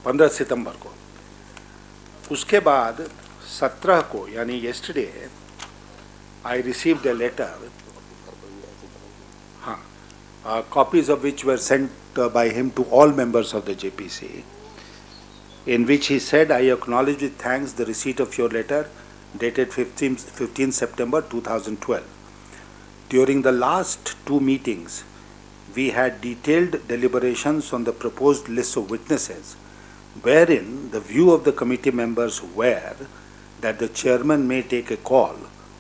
15 सितंबर को। उसके बाद 17 को यानी yesterday I received a letter, copies of which were sent by him to all members of the JPC, in which he said, I acknowledge with thanks the receipt of your letter dated 15 September 2012. During the last two meetings, we had detailed deliberations on the proposed list of witnesses, wherein the view of the committee members were that the chairman may take a call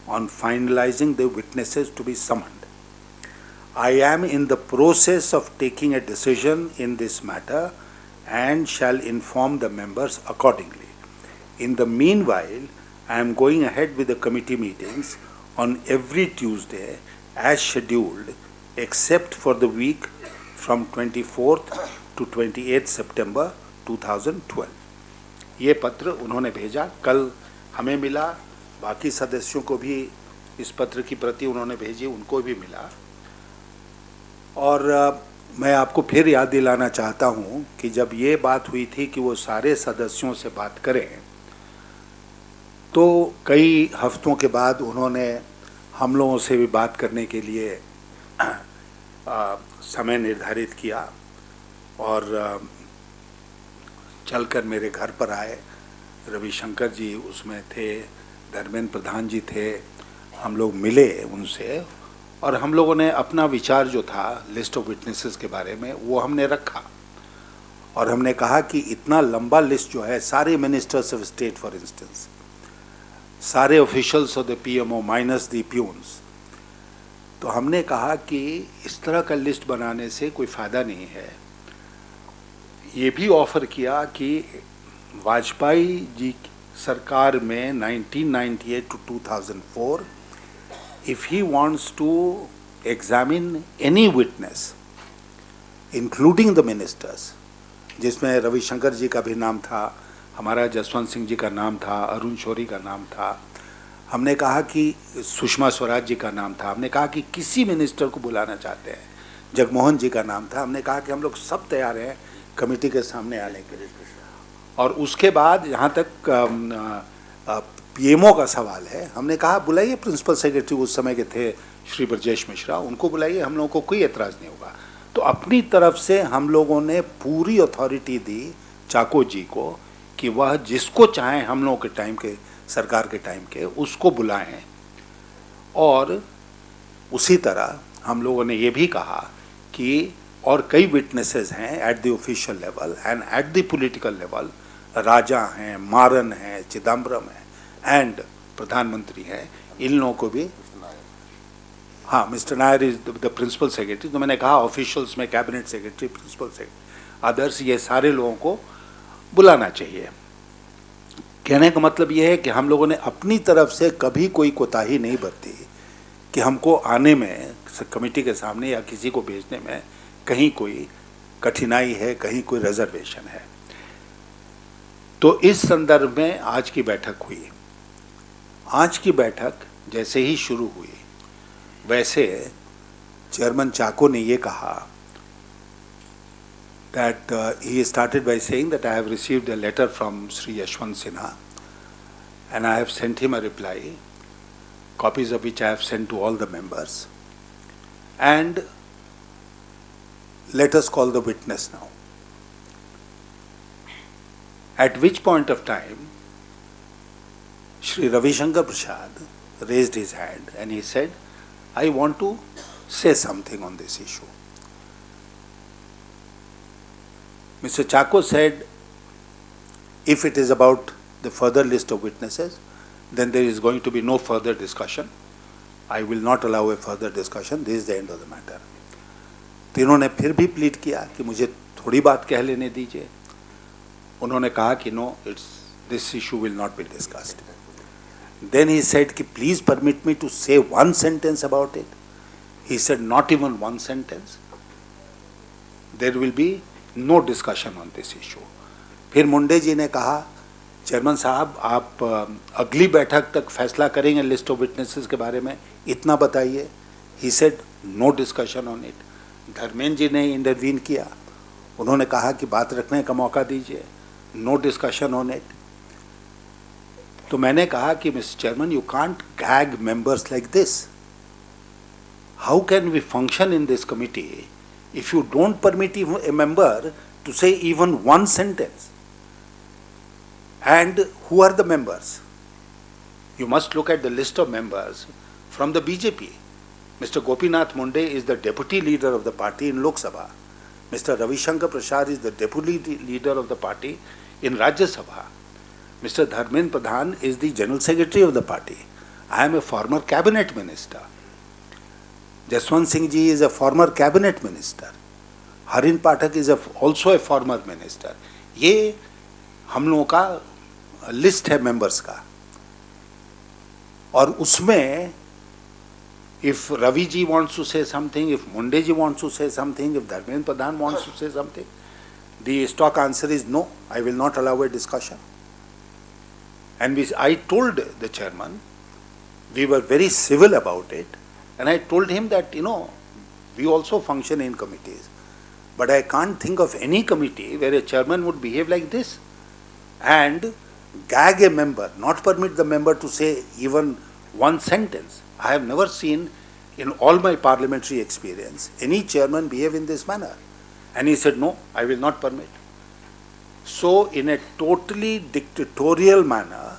on finalizing the witnesses to be summoned. I am in the process of taking a decision in this matter and shall inform the members accordingly. In the meanwhile, I am going ahead with the committee meetings on every Tuesday as scheduled, except for the week from 24th to 28th September 2012. ये पत्र उन्होंने भेजा, कल हमें मिला, बाकी सदस्यों को भी इस पत्र की प्रति उन्होंने भेजी, उनको भी मिला। और मैं आपको फिर याद दिलाना चाहता हूँ कि जब ये बात हुई थी कि वो सारे सदस्यों से बात करें, तो कई हफ्तों के बाद उन्होंने हम लोगों से भी बात करने के लिए समय निर्धारित किया और चलकर मेरे घर पर आए। रविशंकर जी उसमें थे, धर्मेंद्र प्रधान जी थे, हम लोग मिले उनसे और हम लोगों ने अपना विचार जो था लिस्ट ऑफ विटनेसेस के बारे में वो हमने रखा और हमने कहा कि इतना लंबा लिस्ट जो है, सारे ministers of state for instance, सारे officials of the PMO minus the peons, तो हमने कहा कि इस तरह का लिस्ट बनाने से कोई फ़ायदा नहीं है। ये भी ऑफ़र किया कि वाजपेयी जी सरकार में 1998 to 2004, if he wants to examine any witness, including the ministers, जिसमें रविशंकर जी का भी नाम था, हमारा जसवंत सिंह जी का नाम था, अरुण शौरी का नाम था, हमने कहा कि सुषमा स्वराज जी का नाम था, हमने कहा कि किसी मिनिस्टर को बुलाना चाहते हैं, जगमोहन जी का नाम था, हमने कहा कि हम लोग सब तैयार हैं कमेटी के सामने आने के लिए। और उसके बाद जहाँ तक पीएमओ का सवाल है, हमने कहा बुलाइए प्रिंसिपल सेक्रेटरी उस समय के थे श्री ब्रजेश मिश्रा, उनको बुलाइए, हम लोगों को कोई एतराज़ नहीं होगा। तो अपनी तरफ से हम लोगों ने पूरी अथॉरिटी दी चाको जी को कि वह जिसको चाहें हम लोगों के टाइम के, सरकार के टाइम के, उसको बुलाएं। और उसी तरह हम लोगों ने ये भी कहा कि और कई विटनेसेस हैं at the official level and at the political level, Raja हैं, मारन हैं, चिदम्बरम हैं एंड प्रधानमंत्री हैं, इन लोगों को भी, हाँ mister Nair is the principal secretary, तो मैंने कहा ऑफिशियल्स में cabinet secretary, principal secretary, others, ये सारे लोगों को बुलाना चाहिए। कहने का मतलब ये है कि हम लोगों ने अपनी तरफ से कभी कोई कोताही नहीं बरती कि हमको आने में कमेटी के सामने या किसी को भेजने में कहीं कोई कठिनाई है, कहीं कोई रिजर्वेशन है। तो इस संदर्भ में आज की बैठक हुई। आज की बैठक जैसे ही शुरू हुई, वैसे चेयरमैन चाको ने ये कहा that he started by saying that I have received a letter from Sri Yashwant Sinha and I have sent him a reply, copies of which I have sent to all the members, and let us call the witness now. At which point of time, Shri Ravi Shankar Prasad raised his hand and he said, I want to say something on this issue. Mr. Chako said, if it is about the further list of witnesses, then there is going to be no further discussion. I will not allow a further discussion. This is the end of the matter. तो इन्होंने फिर भी plead किया कि मुझे थोड़ी बात कह लेने दीजिए। उन्होंने कहा कि no, this issue will not be discussed. Then he said कि please permit me to say one sentence about it. He said not even one sentence. There will be no discussion on this issue. फिर मुंडे जी ने कहा, chairman साहब आप अगली बैठक तक फैसला करेंगे लिस्ट ऑफ विटनेसेस के बारे में, इतना बताइए। He said no discussion on it. Dharmendra ji ने इंटरवीन किया, उन्होंने कहा कि बात रखने का मौका दीजिए। no discussion on it. तो मैंने कहा कि Mr. Chairman, you can't gag members like this. How can we function in this committee if you don't permit even a member to say even one sentence? And who are the members? You must look at the list of members from the BJP. Mr. Gopinath Munde is the deputy leader of the party in Lok Sabha. Mr. Ravi Shankar Prasad is the deputy leader of the party in Rajya Sabha. Mr. Dharmendra Pradhan is the general secretary of the party. I am a former cabinet minister. Jaswant Singh ji is a former cabinet minister. Harin Pathak is also a former minister. ये हम लोगों का list है members का, और उसमें if Ravi ji wants to say something, if Munde ji wants to say something, if Dharmendra Pradhan wants to say something, the stock answer is no, I will not allow a discussion. And I told the chairman, we were very civil about it, and I told him that, we also function in committees, but I can't think of any committee where a chairman would behave like this and gag a member, not permit the member to say even one sentence. I have never seen in all my parliamentary experience any chairman behave in this manner. And he said, no, I will not permit. So in a totally dictatorial manner,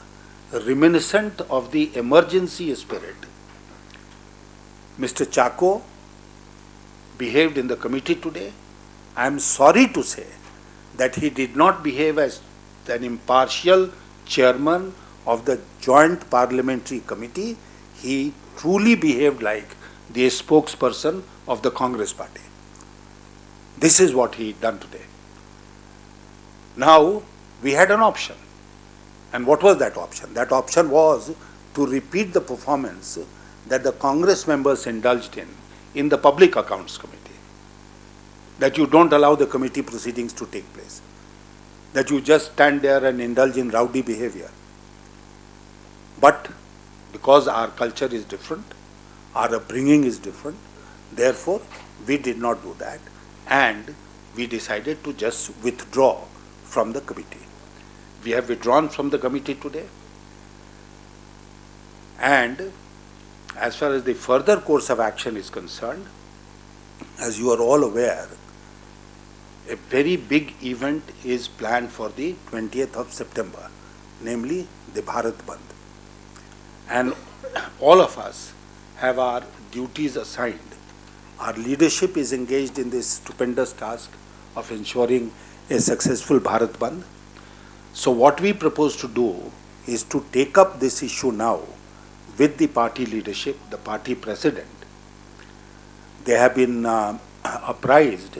reminiscent of the emergency spirit, Mr. Chako behaved in the committee today. I am sorry to say that he did not behave as an impartial chairman of the joint parliamentary committee. He truly behaved like the spokesperson of the Congress party. This is what he done today. Now, we had an option. And what was that option? That option was to repeat the performance that the Congress members indulged in the Public Accounts Committee. That you don't allow the committee proceedings to take place. That you just stand there and indulge in rowdy behavior. But because our culture is different, our upbringing is different, therefore we did not do that, and we decided to just withdraw from the committee. We have withdrawn from the committee today, and as far as the further course of action is concerned, as you are all aware, a very big event is planned for the 20th of September, namely the Bharat Bandh. And all of us have our duties assigned. Our leadership is engaged in this stupendous task of ensuring a successful Bharat Bandh. So what we propose to do is to take up this issue now with the party leadership, the party president. They have been apprised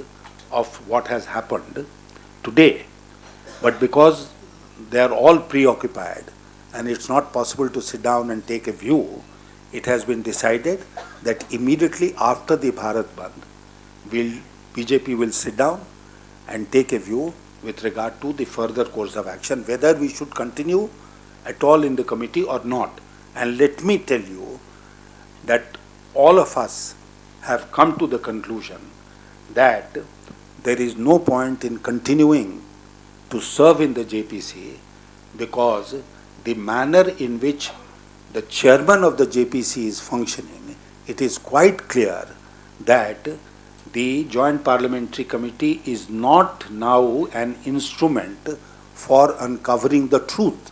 of what has happened today, but because they are all preoccupied and it's not possible to sit down and take a view, it has been decided that immediately after the Bharat Bandh, BJP will sit down and take a view with regard to the further course of action, whether we should continue at all in the committee or not. And let me tell you that all of us have come to the conclusion that there is no point in continuing to serve in the JPC, because the manner in which the chairman of the JPC is functioning, it is quite clear that the Joint Parliamentary Committee is not now an instrument for uncovering the truth.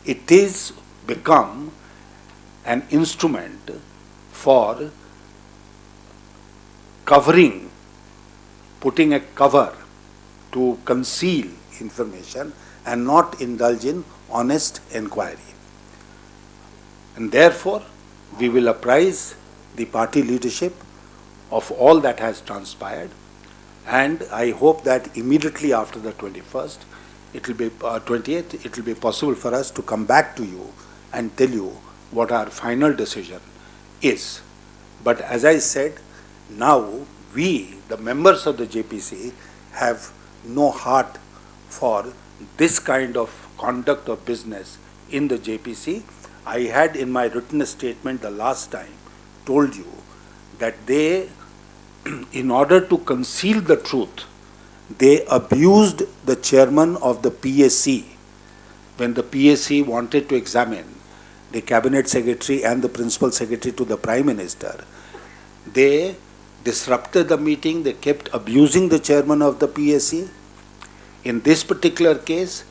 It is become an instrument for covering, putting a cover to conceal information and not indulge in honest inquiry. And therefore, we will apprise the party leadership of all that has transpired, and I hope that immediately after the 21st, it will be 28th, it will be possible for us to come back to you and tell you what our final decision is. But as I said, now we, the members of the JPC, have no heart for this kind of conduct of business in the JPC. I had in my written statement the last time told you that they, in order to conceal the truth, they abused the chairman of the PSC when the PSC wanted to examine the cabinet secretary and the principal secretary to the Prime Minister. They disrupted the meeting, they kept abusing the chairman of the PSC. In this particular case,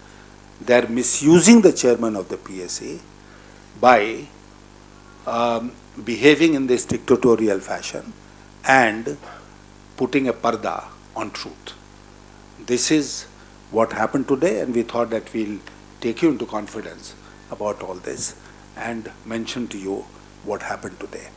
they are misusing the chairman of the PSC by behaving in this dictatorial fashion and putting a parda on truth. This is what happened today, and we thought that we'll take you into confidence about all this and mention to you what happened today.